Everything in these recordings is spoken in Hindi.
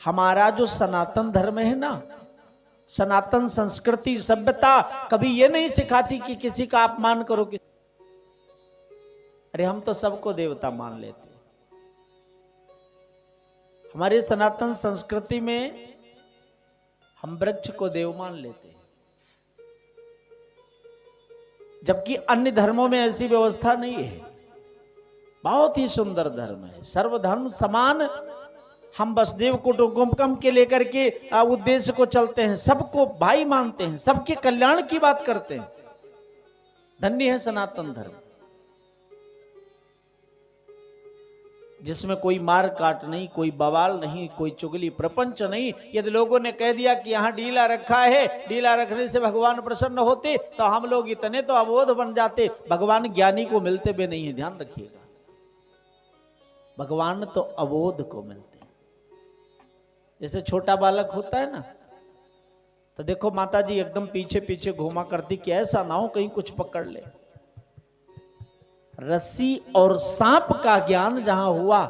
हमारा जो सनातन धर्म है ना, सनातन संस्कृति सभ्यता कभी ये नहीं सिखाती कि किसी का अपमान करो। अरे हम तो सबको देवता मान लेते हैं। हमारे सनातन संस्कृति में हम वृक्ष को देव मान लेते हैं, जबकि अन्य धर्मों में ऐसी व्यवस्था नहीं है। बहुत ही सुंदर धर्म है, सर्वधर्म समान। हम वसुदेव कुटुंबकम के लेकर के उद्देश्य को चलते हैं, सबको भाई मानते हैं, सबके कल्याण की बात करते हैं। धन्य है सनातन धर्म, जिसमें कोई मार काट नहीं, कोई बवाल नहीं, कोई चुगली प्रपंच नहीं। यदि लोगों ने कह दिया कि यहाँ ढीला रखा है, ढीला रखने से भगवान प्रसन्न होते, तो हम लोग इतने तो अबोध बन जाते। भगवान ज्ञानी को मिलते भी नहीं है, ध्यान रखिएगा। भगवान तो अबोध को मिलते। जैसे छोटा बालक होता है ना, तो देखो माता जी एकदम पीछे पीछे घुमा करती कि ऐसा ना हो कहीं कुछ पकड़ ले। रस्सी और सांप का ज्ञान जहां हुआ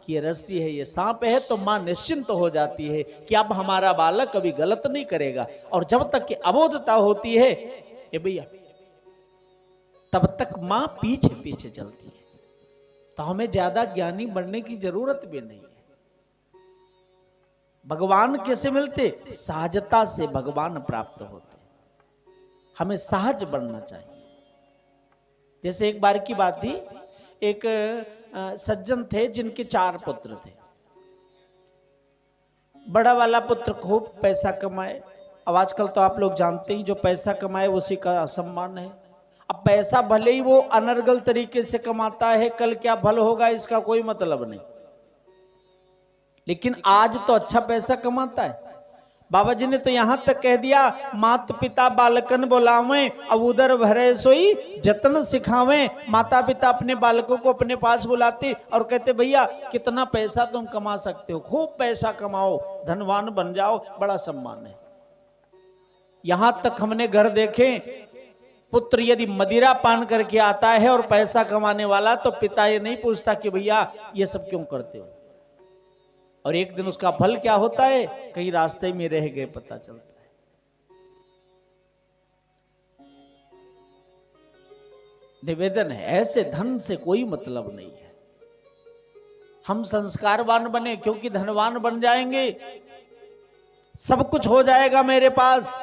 कि ये रस्सी है, ये सांप है, तो मां निश्चिंत हो जाती है कि अब हमारा बालक कभी गलत नहीं करेगा। और जब तक कि अबोधता होती है ये भैया, तब तक मां पीछे पीछे चलती है। तो हमें ज्यादा ज्ञानी बनने की जरूरत भी नहीं है। भगवान कैसे मिलते? सहजता से भगवान प्राप्त होते। हमें सहज बनना चाहिए। जैसे एक बार की बात थी, एक सज्जन थे जिनके 4 पुत्र थे। बड़ा वाला पुत्र खूब पैसा कमाए। अब आजकल तो आप लोग जानते हैं, जो पैसा कमाए उसी का सम्मान है। अब पैसा भले ही वो अनर्गल तरीके से कमाता है, कल क्या भल होगा इसका कोई मतलब नहीं, लेकिन आज तो अच्छा पैसा कमाता है। बाबा जी ने तो यहां तक कह दिया, मात पिता बालकन बोलावें, अब उदर भरे सोई जतन सिखावें। माता पिता अपने बालकों को अपने पास बुलाते और कहते, भैया कितना पैसा तुम कमा सकते हो, खूब पैसा कमाओ, धनवान बन जाओ, बड़ा सम्मान है। यहां तक हमने घर देखे, पुत्र यदि मदिरा पान करके आता है और पैसा कमाने वाला, तो पिता ये नहीं पूछता कि भैया ये सब क्यों करते हो। और एक दिन उसका फल क्या होता है, कहीं रास्ते में रह गए पता चलता है। निवेदन है, ऐसे धन से कोई मतलब नहीं है। हम संस्कारवान बने, क्योंकि धनवान बन जाएंगे, सब कुछ हो जाएगा मेरे पास,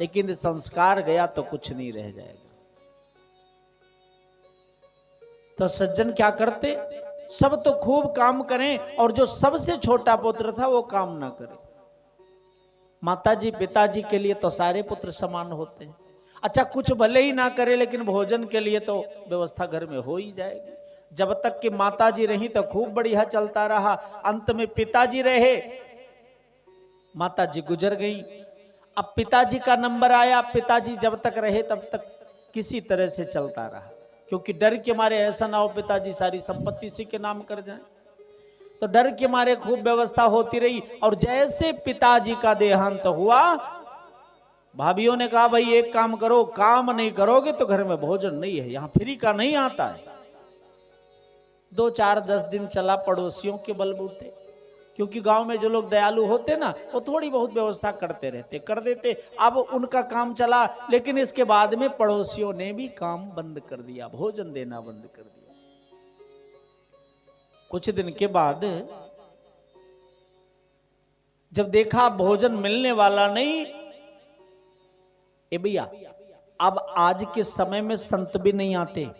लेकिन संस्कार गया तो कुछ नहीं रह जाएगा। तो सज्जन क्या करते, सब तो खूब काम करें और जो सबसे छोटा पुत्र था वो काम ना करे। माताजी पिताजी के लिए तो सारे पुत्र समान होते हैं। अच्छा कुछ भले ही ना करे, लेकिन भोजन के लिए तो व्यवस्था घर में हो ही जाएगी। जब तक कि माताजी रही तो खूब बढ़िया चलता रहा। अंत में पिताजी रहे, माताजी गुजर गई। अब पिताजी का नंबर आया, पिताजी जब तक रहे तब तक किसी तरह से चलता रहा, क्योंकि डर के मारे ऐसा ना हो पिताजी सारी संपत्ति इसी के नाम कर जाएं। तो डर के मारे खूब व्यवस्था होती रही। और जैसे पिताजी का देहांत हुआ, भाभीियों ने कहा, भाई एक काम करो, काम नहीं करोगे तो घर में भोजन नहीं है, यहां फ्री का नहीं आता है। 2, 4, 10 दिन चला पड़ोसियों के बलबूते, क्योंकि गांव में जो लोग दयालु होते ना, वो थोड़ी बहुत व्यवस्था करते रहते, कर देते। अब उनका काम चला, लेकिन इसके बाद में पड़ोसियों ने भी काम बंद कर दिया, भोजन देना बंद कर दिया। कुछ दिन के बाद जब देखा भोजन मिलने वाला नहीं, ए भैया अब आज के समय में संत भी नहीं आते।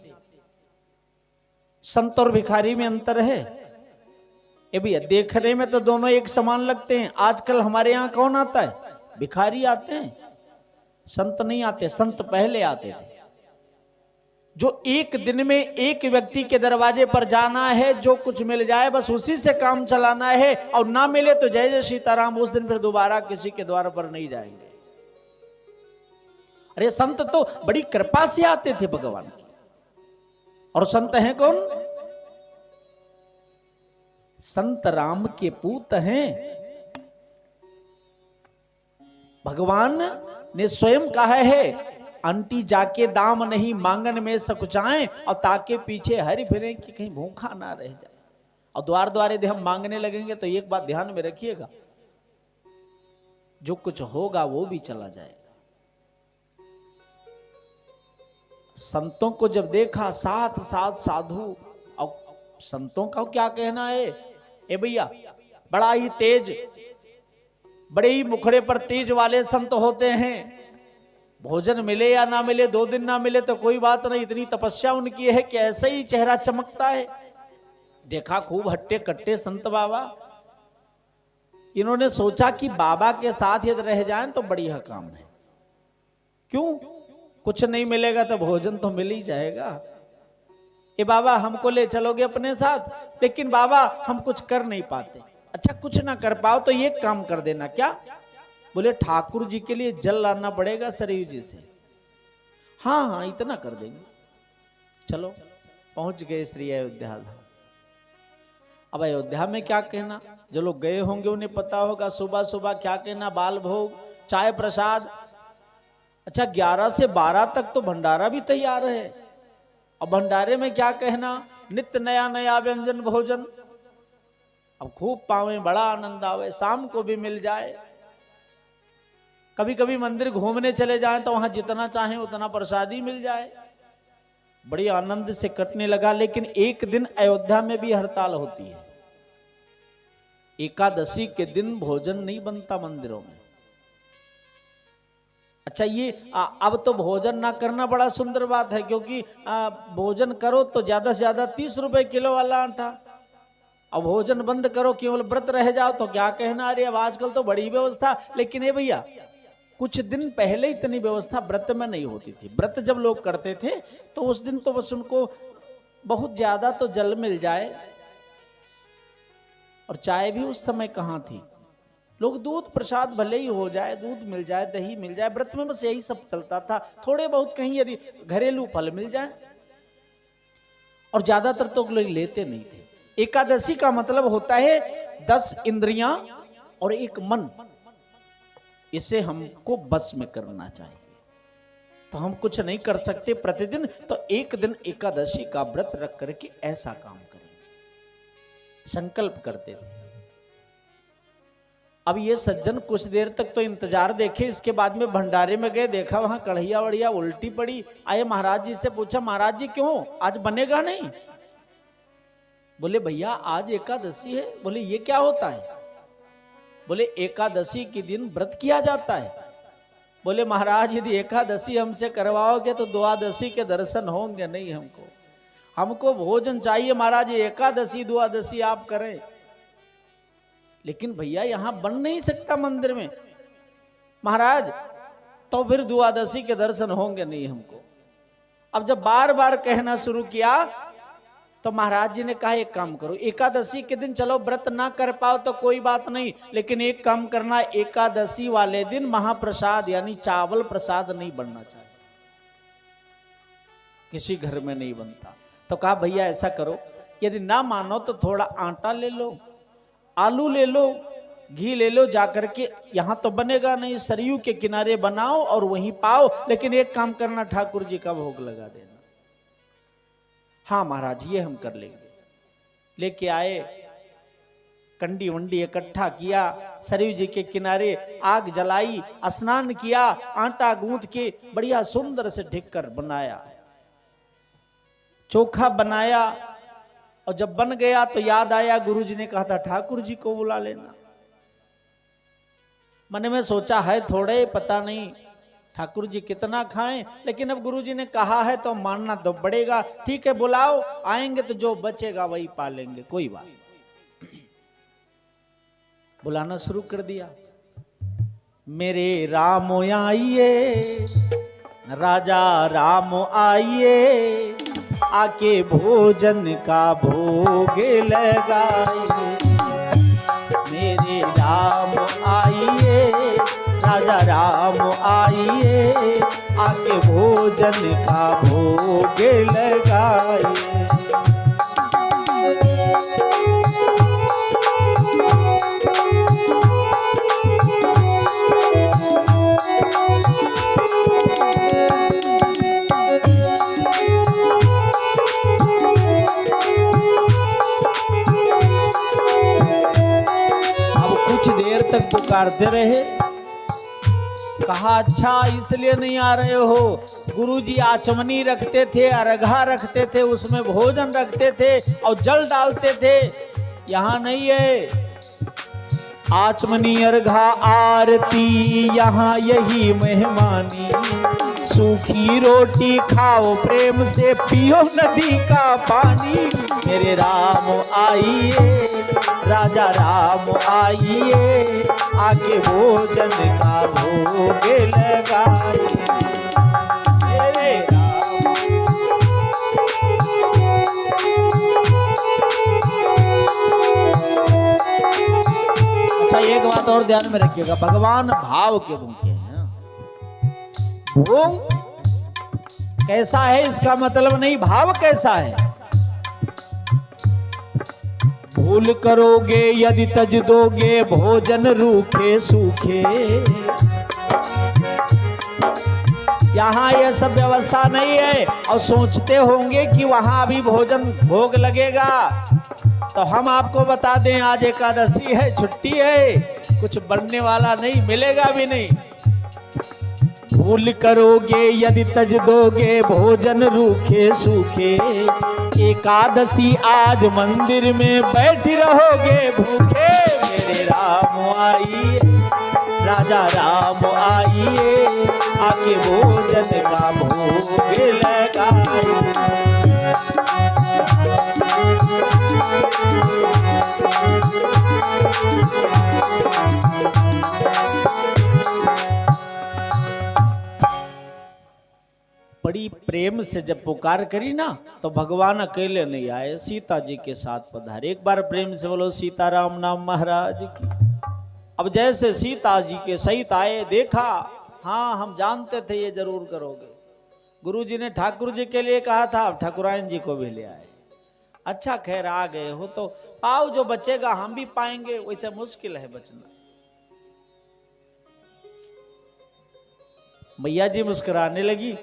संत और भिखारी में अंतर है। ए भैया देखने में तो दोनों एक समान लगते हैं। आजकल हमारे यहाँ कौन आता है? भिखारी आते हैं, संत नहीं आते। संत पहले आते थे, जो एक दिन में एक व्यक्ति के दरवाजे पर जाना है, जो कुछ मिल जाए बस उसी से काम चलाना है, और ना मिले तो जय जय सीताराम, उस दिन फिर दोबारा किसी के द्वार पर नहीं जाएंगे। अरे संत तो बड़ी कृपा से आते थे भगवान की। और संत हैं कौन? संत राम के पूत हैं। भगवान ने स्वयं कहा है, अंटी जाके दाम नहीं मांगन में सकुचाएं, और ताके पीछे हरि फिरे कि कहीं भूखा ना रह जाए। और द्वार द्वार यदि हम मांगने लगेंगे तो एक बात ध्यान में रखिएगा, जो कुछ होगा वो भी चला जाएगा। संतों को जब देखा, साथ साथ साधु, और संतों का क्या कहना है, ए भैया बड़ा ही तेज, बड़े ही मुखड़े पर तेज वाले संत होते हैं, भोजन मिले या ना मिले, 2 दिन ना मिले तो कोई बात नहीं, इतनी तपस्या उनकी है कि ऐसे ही चेहरा चमकता है। देखा खूब हट्टे कट्टे संत बाबा। इन्होंने सोचा कि बाबा के साथ यदि रह जाएं तो बढ़िया काम है। क्यों? कुछ नहीं मिलेगा तो भोजन तो मिल ही जाएगा। ये बाबा हमको ले चलोगे अपने साथ, लेकिन बाबा हम कुछ कर नहीं पाते। अच्छा कुछ ना कर पाओ तो ये काम कर देना। क्या? बोले ठाकुर जी के लिए जल लाना पड़ेगा सरयू जी से। हाँ हाँ इतना कर देंगे। चलो पहुंच गए श्री अयोध्या धाम। अब अयोध्या में क्या कहना, जो लोग गए होंगे उन्हें पता होगा। सुबह सुबह क्या कहना, बाल भोग, चाय प्रसाद। अच्छा 11 से 12 तक तो भंडारा भी तैयार है। अब भंडारे में क्या कहना, नित्य नया नया व्यंजन भोजन। अब खूब पावे, बड़ा आनंद आवे, शाम को भी मिल जाए। कभी कभी मंदिर घूमने चले जाएं तो वहां जितना चाहें उतना प्रसादी मिल जाए। बड़ी आनंद से कटने लगा। लेकिन एक दिन अयोध्या में भी हड़ताल होती है। एकादशी के दिन भोजन नहीं बनता मंदिरों में। अच्छा ये अब तो भोजन ना करना बड़ा सुंदर बात है, क्योंकि भोजन करो तो ज्यादा से ज्यादा 30 रुपए किलो वाला आटा। अब भोजन बंद करो, केवल व्रत रह जाओ तो क्या कहना। अरे अब आजकल तो बड़ी व्यवस्था। लेकिन ये भैया कुछ दिन पहले इतनी व्यवस्था व्रत में नहीं होती थी। व्रत जब लोग करते थे तो उस दिन तो बस उनको बहुत ज्यादा तो जल मिल जाए, और चाय भी उस समय कहाँ थी। लोग दूध प्रसाद भले ही हो जाए, दूध मिल जाए, दही मिल जाए, व्रत में बस यही सब चलता था। थोड़े बहुत कहीं यदि घरेलू फल मिल जाए, और ज्यादातर तो लोग लेते नहीं थे। एकादशी का मतलब होता है 10 इंद्रियां और 1 मन, इसे हमको बस में करना चाहिए। तो हम कुछ नहीं कर सकते प्रतिदिन, तो एक दिन एकादशी का व्रत रख करके ऐसा काम करेंगे, संकल्प करते थे। अब ये सज्जन कुछ देर तक तो इंतजार देखे, इसके बाद में भंडारे में गए, देखा वहां कढ़िया वढ़िया उल्टी पड़ी। आए महाराज जी से पूछा, महाराज जी क्यों आज बनेगा नहीं? बोले भैया आज एकादशी है। बोले ये क्या होता है? बोले एकादशी के दिन व्रत किया जाता है। बोले महाराज यदि एकादशी हमसे करवाओगे तो द्वादशी के दर्शन होंगे नहीं हमको। हमको भोजन चाहिए महाराज, एकादशी द्वादशी आप करें। लेकिन भैया यहां बन नहीं सकता मंदिर में। महाराज तो फिर द्वादशी के दर्शन होंगे नहीं हमको। अब जब बार बार कहना शुरू किया तो महाराज जी ने कहा एक काम करो, एकादशी के दिन चलो व्रत ना कर पाओ तो कोई बात नहीं, लेकिन एक काम करना, एकादशी वाले दिन महाप्रसाद यानी चावल प्रसाद नहीं बनना चाहिए, किसी घर में नहीं बनता। तो कहा भैया ऐसा करो, यदि ना मानो तो थोड़ा आटा ले लो, आलू ले लो, घी ले लो, जाकर के यहां तो बनेगा नहीं, सरयू के किनारे बनाओ और वहीं पाओ। लेकिन एक काम करना, ठाकुर जी का भोग लगा देना। हाँ महाराज ये हम कर लेंगे। लेके आए, कंडी वंडी इकट्ठा किया, सरयू जी के किनारे आग जलाई, स्नान किया, आटा गूंथ के बढ़िया सुंदर से ढककर बनाया, चोखा बनाया। और जब बन गया तो याद आया गुरुजी ने कहा था ठाकुर जी को बुला लेना। मन में सोचा है थोड़े, पता नहीं ठाकुर जी कितना खाएं, लेकिन अब गुरुजी ने कहा है तो मानना तो पड़ेगा। ठीक है बुलाओ, आएंगे तो जो बचेगा वही पालेंगे, कोई बात। बुलाना शुरू कर दिया। मेरे राम आइए, राजा राम आइए, आके भोजन का भोग लगाइए। मेरे राम आइए, राजा राम आइए, आके भोजन का भोग लगाइए। पुकारते रहे, कहा अच्छा इसलिए नहीं आ रहे हो। गुरुजी आचमनी रखते थे, अर्घा रखते थे, उसमें भोजन रखते थे और जल डालते थे। यहाँ नहीं है। आचमनी अर्घा आरती यहाँ यही मेहमानी, सूखी रोटी खाओ प्रेम से पियो नदी का पानी। मेरे राम आइए, राजा राम आइए, आके भोजन का भोग लगाइए। मेरे अच्छा एक बात और ध्यान में रखिएगा, भगवान भाव के भूखे हैं। भोग कैसा है इसका मतलब नहीं, भाव कैसा है। भूल करोगे यदि तज दोगे, भोजन रूखे सूखे। यहाँ यह सब व्यवस्था नहीं है। और सोचते होंगे कि वहां भी भोजन भोग लगेगा, तो हम आपको बता दें आज एकादशी है, छुट्टी है, कुछ बनने वाला नहीं, मिलेगा भी नहीं। भूल करोगे यदि तज दोगे, भोजन रूखे सूखे। एकादशी आज मंदिर में बैठ रहोगे भूखे। मेरे राम आइए, राजा राम आइए, आके भोजन का भोग लगाइए। बड़ी प्रेम से जब पुकार करी ना, तो भगवान अकेले नहीं आए, सीता जी के साथ पधारे। एक बार प्रेम से बोलो सीताराम नाम महाराज की। अब जैसे सीता जी के सहित आए, देखा हाँ हम जानते थे ये जरूर करोगे। गुरुजी ने ठाकुर जी के लिए कहा था, अब ठाकुरायन जी को भी ले आए। अच्छा खैर आ गए हो तो आओ, जो बचेगा हम भी पाएंगे, वैसे मुश्किल है बचना। मैया जी मुस्कुराने लगी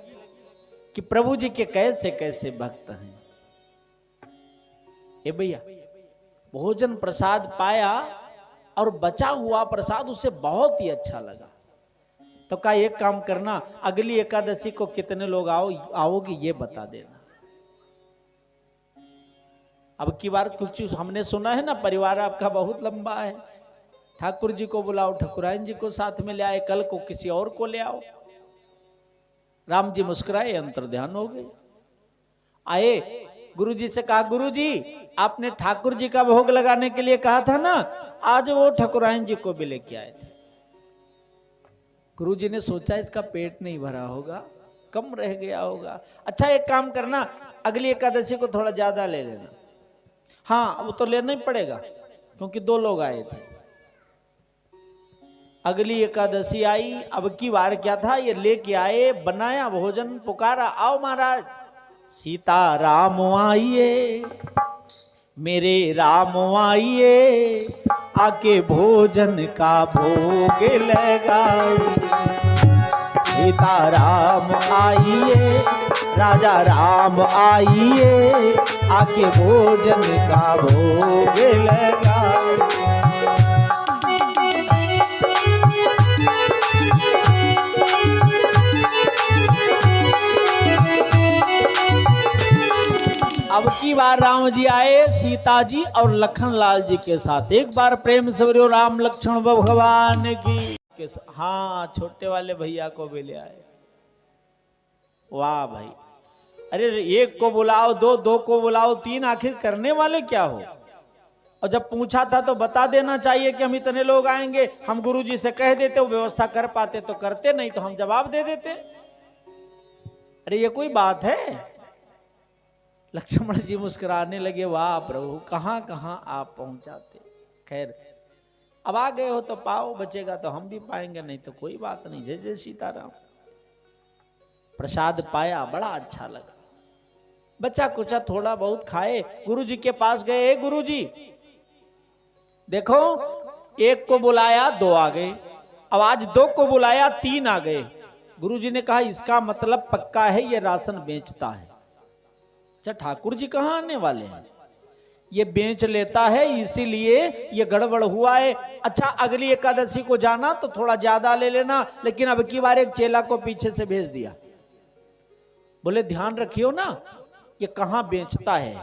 कि प्रभु जी के कैसे कैसे भक्त हैं। ए भैया भोजन प्रसाद पाया और बचा हुआ प्रसाद उसे बहुत ही अच्छा लगा। तो कहा एक काम करना, अगली एकादशी को कितने लोग आओगे ये बता देना। अब की बार कुछ हमने सुना है ना, परिवार आपका बहुत लंबा है, ठाकुर जी को बुलाओ, ठाकुरायन जी को साथ में ले आए, कल को किसी और को ले आओ। राम जी मुस्कुराए, अंतर ध्यान हो गए। आए गुरुजी से कहा, गुरुजी आपने ठाकुर जी का भोग लगाने के लिए कहा था ना, आज वो ठाकुरायन जी को भी लेके आए थे। गुरुजी ने सोचा इसका पेट नहीं भरा होगा, कम रह गया होगा। अच्छा एक काम करना, अगली एकादशी को थोड़ा ज्यादा ले लेना। हाँ वो तो लेना ही पड़ेगा क्योंकि 2 लोग आए थे। अगली एकादशी आई, अब की बार क्या था, ये लेके आए, बनाया भोजन, पुकारा, आओ महाराज सीता राम आइए, मेरे राम आइए, आके भोजन का भोग लगाइए। सीता राम आइए, राजा राम आइए, आके भोजन का भोग लगाइए। अब की बार राम जी आए सीता जी और लखन लाल जी के साथ। एक बार प्रेम से बोलो राम लक्ष्मण भगवान की। हाँ छोटे वाले भैया को भी ले आए। वाह भाई, अरे एक को बुलाओ, दो को बुलाओ, 3 आखिर करने वाले क्या हो। और जब पूछा था तो बता देना चाहिए कि हम इतने लोग आएंगे। हम गुरुजी से कह देते, वो व्यवस्था कर पाते तो करते, नहीं तो हम जवाब दे देते। अरे ये कोई बात है। लक्ष्मण जी मुस्कुराने लगे, वाह प्रभु कहां कहां आप पहुंचाते। खैर अब आ गए हो तो पाओ, बचेगा तो हम भी पाएंगे, नहीं तो कोई बात नहीं। जय जय सीताराम। प्रसाद पाया, बड़ा अच्छा लगा। बच्चा कुचा थोड़ा बहुत खाए, गुरु जी के पास गए। गुरु जी देखो, एक को बुलाया 2 आ गए, अब आज 2 को बुलाया 3 आ गए। गुरु जी ने कहा इसका मतलब पक्का है ये राशन बेचता है। अच्छा ठाकुर जी कहाँ आने वाले हैं? ये बेच लेता है, इसीलिए ये गड़बड़ हुआ है। अच्छा अगली एकादशी को जाना तो थोड़ा ज्यादा ले लेना, लेकिन अब की बार एक चेला को पीछे से भेज दिया। बोले ध्यान रखियो ना ये कहां बेचता है,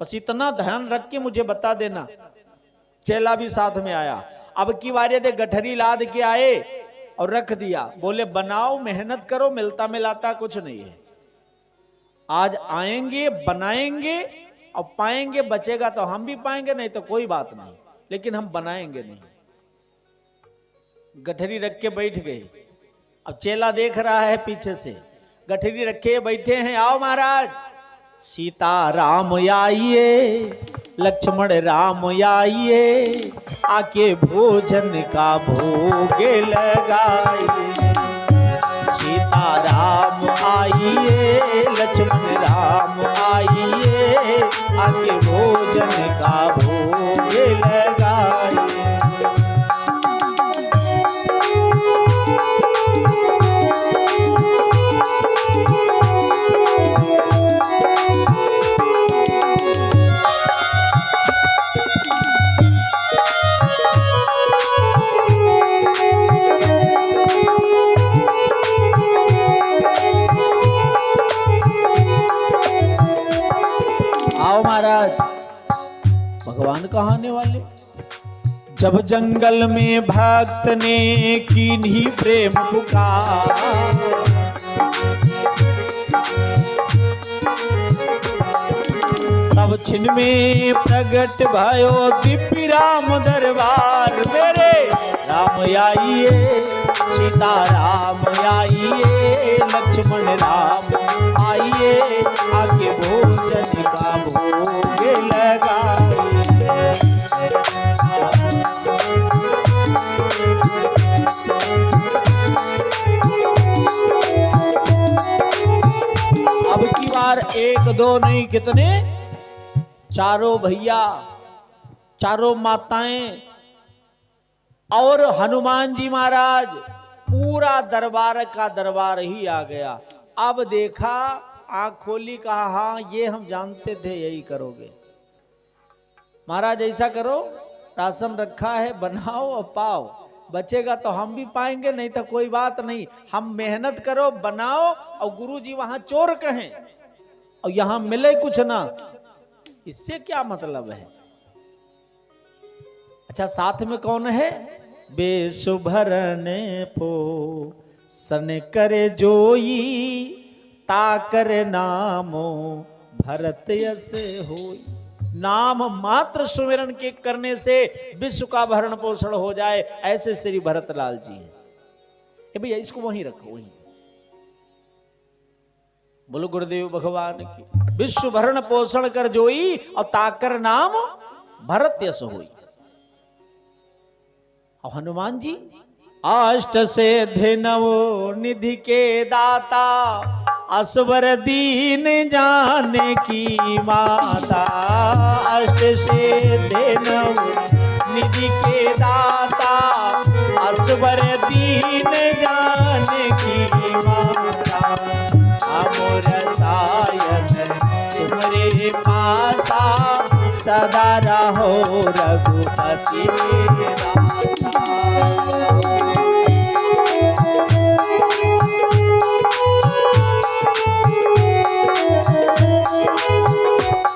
बस इतना ध्यान रख के मुझे बता देना। चेला भी साथ में आया। अब की बार ये गठरी लाद के आए और रख दिया। बोले बनाओ, मेहनत करो, मिलता मिलाता कुछ नहीं है। आज आएंगे, बनाएंगे और पाएंगे, बचेगा तो हम भी पाएंगे, नहीं तो कोई बात नहीं, लेकिन हम बनाएंगे नहीं। गठरी रख के बैठ गए। अब चेला देख रहा है पीछे से, गठरी रखे बैठे हैं। आओ महाराज, सीता राम आइए, लक्ष्मण राम आइए, आके भोजन का भोग लगाइए। सीता राम आइए, लक्ष्मण राम आइए, आके भोजन का भोग लगाइए। महाराज भगवान कहाँ आने वाले। जब जंगल में भक्त ने कीन्ही प्रेम पुकार, तब छिन में प्रगट भयो दिव्य राम दरबार। मेरे राम आइए, सीता राम आइए, लक्ष्मण राम आइए, आके भोजन का भोग लगाइए। अब की बार एक दो नहीं, कितने, चारों भैया, चारों माताएं और हनुमान जी महाराज, पूरा दरबार का दरबार ही आ गया। अब देखा, आंख खोली, कहा हाँ ये हम जानते थे यही करोगे महाराज। ऐसा करो, राशन रखा है, बनाओ और पाओ, बचेगा तो हम भी पाएंगे, नहीं तो कोई बात नहीं। हम मेहनत करो, बनाओ, और गुरु जी वहां चोर कहें और यहां मिले कुछ ना, इससे क्या मतलब है। अच्छा साथ में कौन है, बेसुभरने पो सन करे जोई, ताकर नामो भरत यस होई। नाम मात्र सुमिरन के करने से विश्व का भरण पोषण हो जाए, ऐसे श्री भरतलाल जी हैं। भैया इसको वहीं रखो, वहीं बोलो गुरुदेव भगवान की। विश्व भरण पोषण कर जोई, और ताकर नाम भरत यस होई। और हनुमान जी अष्ट सिद्धि नव निधि के दाता, असवर दीन जाने की माता। अष्ट सिद्धि नव निधि के दाता, असवर दीन जाने की माता। अमर सायन तुम्हारे पासा, सदा रहो रघुपति दाता।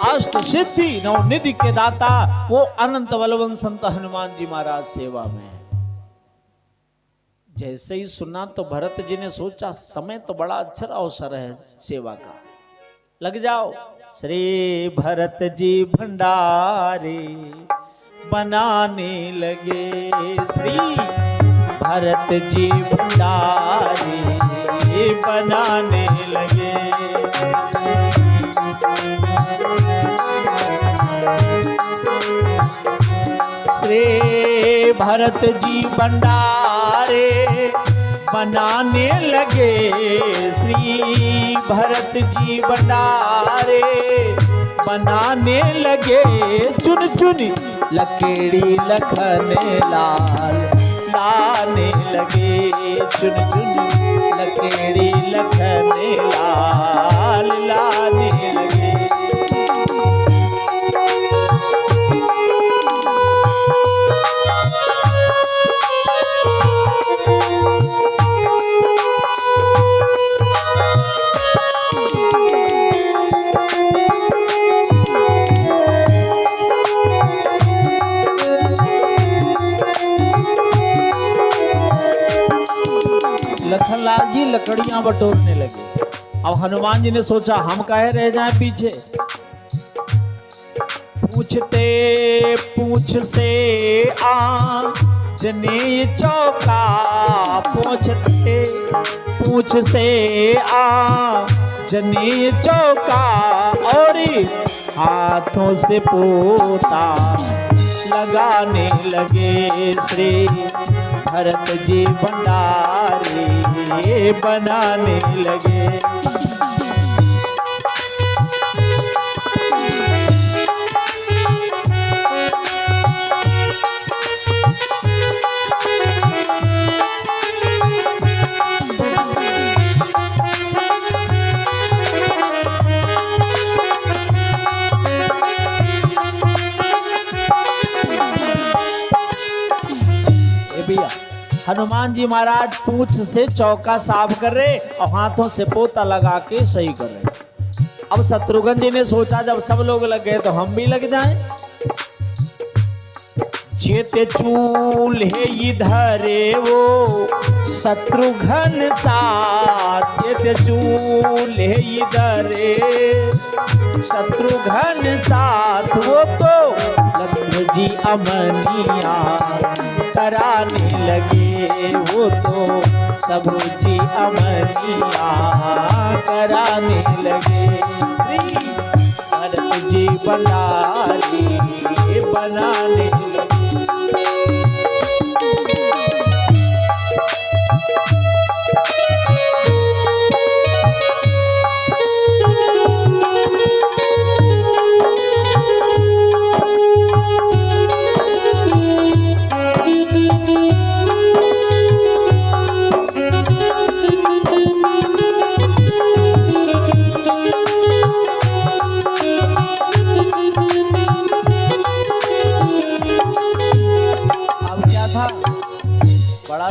अष्ट सिद्धि नवनिधि के दाता वो अनंत बलवंत संत हनुमान जी महाराज सेवा में है। जैसे ही सुना तो भरत जी ने सोचा समय तो बड़ा अच्छा अवसर है सेवा का, लग जाओ। श्री भरत जी भंडारे बनाने लगे, श्री भरत जी भंडारे बनाने लगे। श्री भरत जी भंडारे बनाने लगे, श्री भरत जी भंडारे बनाने लगे। चुन चुन लकेड़ी लखन लाल लाने लगे, चुन चुन लकेड़ी लखन लाल लाने लगे। लकड़ियां बटोरने लगे। अब हनुमान जी ने सोचा हम काहे रह जाएं पीछे। पूछते पूछ से आंजनेय चौका, पूछते पूछ से आंजनेय चौका, और हाथों से पोता लगाने लगे श्री भरत जी भंडारी बनाने लगे। हनुमान जी महाराज पूंछ से चौका साफ कर रहे और हाथों से पोता लगा के सही कर रहे। अब शत्रुघ्न जी ने सोचा जब सब लोग लग गए तो हम भी लग जाएं। जेते चूल्हे इधरे वो शत्रुघ्न साथ, जेते चूल्हे इधरे शत्रुघ्न साथ, वो तो लक्ष्मण जी अमनिया कराने लगे, वो तो सब जी अमनिया कराने लगे। श्री भरत जी भंडारी बनाने लगे।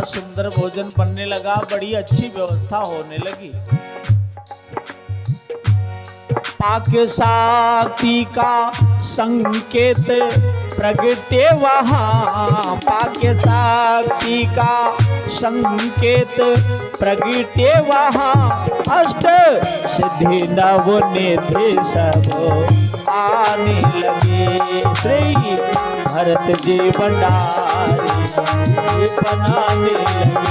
सुंदर भोजन बनने लगा, बड़ी अच्छी व्यवस्था होने लगी। पाक्य शक्ति का संकेत प्रगटे वहां, पाक्य शक्ति का संकेत प्रगटे वहां, अष्ट सिद्धि नव निधि सब आने लगे। श्री भरत जी भंडारी बनाने लगे।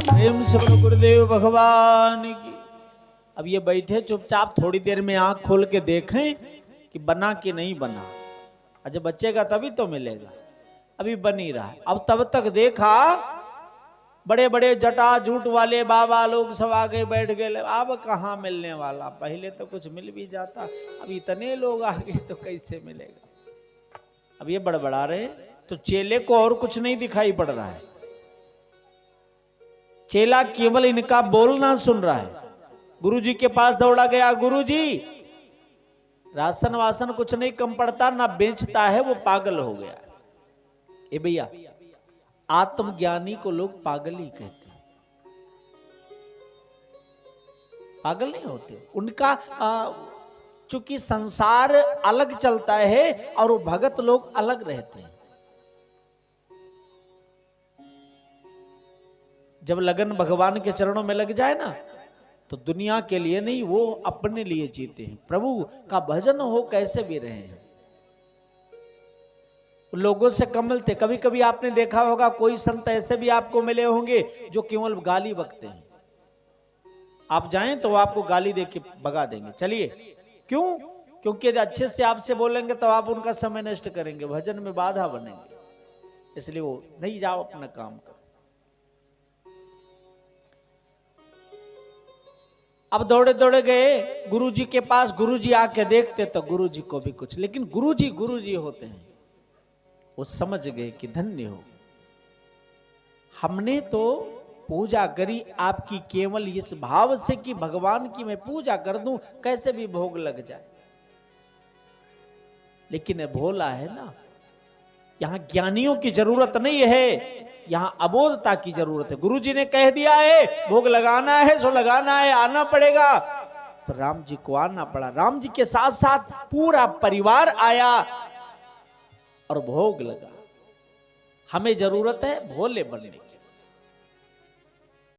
प्रेम से बोलो गुरुदेव भगवान की। अब ये बैठे चुपचाप, थोड़ी देर में आंख खोल के देखें कि बना कि नहीं बना। जब बचेगा तभी तो मिलेगा, अभी बन ही रहा है। अब तब तक देखा बड़े बड़े जटा जूट वाले बाबा लोग सब आगे बैठ गए। अब कहाँ मिलने वाला, पहले तो कुछ मिल भी जाता, अब इतने लोग आ गए तो कैसे मिलेगा। अब ये बड़बड़ा रहे तो चेले को और कुछ नहीं दिखाई पड़ रहा है। चेला केवल इनका बोलना सुन रहा है। गुरुजी के पास दौड़ा गया, गुरुजी राशन वासन कुछ नहीं कम पड़ता, ना बेचता है, वो पागल हो गया। ए भैया, आत्मज्ञानी को लोग पागल ही कहते हैं, पागल नहीं होते। उनका चूंकि संसार अलग चलता है और वो भगत लोग अलग रहते हैं। जब लगन भगवान के चरणों में लग जाए ना, तो दुनिया के लिए नहीं, वो अपने लिए जीते हैं। प्रभु का भजन हो कैसे भी रहे हैं, लोगों से कम मिलते। कभी कभी आपने देखा होगा कोई संत ऐसे भी आपको मिले होंगे जो केवल गाली बकते हैं। आप जाएं तो वो आपको गाली दे के भगा देंगे, चलिए। क्यों? क्योंकि यदि अच्छे से आपसे बोलेंगे तो आप उनका समय नष्ट करेंगे, भजन में बाधा बनेंगे, इसलिए वो नहीं, जाओ अपना काम करो। अब दौड़े दौड़े गए गुरुजी के पास। गुरुजी आके देखते तो गुरुजी को भी कुछ, लेकिन गुरुजी होते हैं। वो समझ गए कि धन्य हो, हमने तो पूजा करी आपकी केवल इस भाव से कि भगवान की मैं पूजा कर दूं, कैसे भी भोग लग जाए। लेकिन ये भोला है ना, यहां ज्ञानियों की जरूरत नहीं है, यहां अबोधता की जरूरत है। गुरु जी ने कह दिया है भोग लगाना है सो लगाना है, आना पड़ेगा, तो राम जी को आना पड़ा। राम जी के साथ साथ पूरा परिवार आया और भोग लगा। हमें जरूरत है भोले बनने की।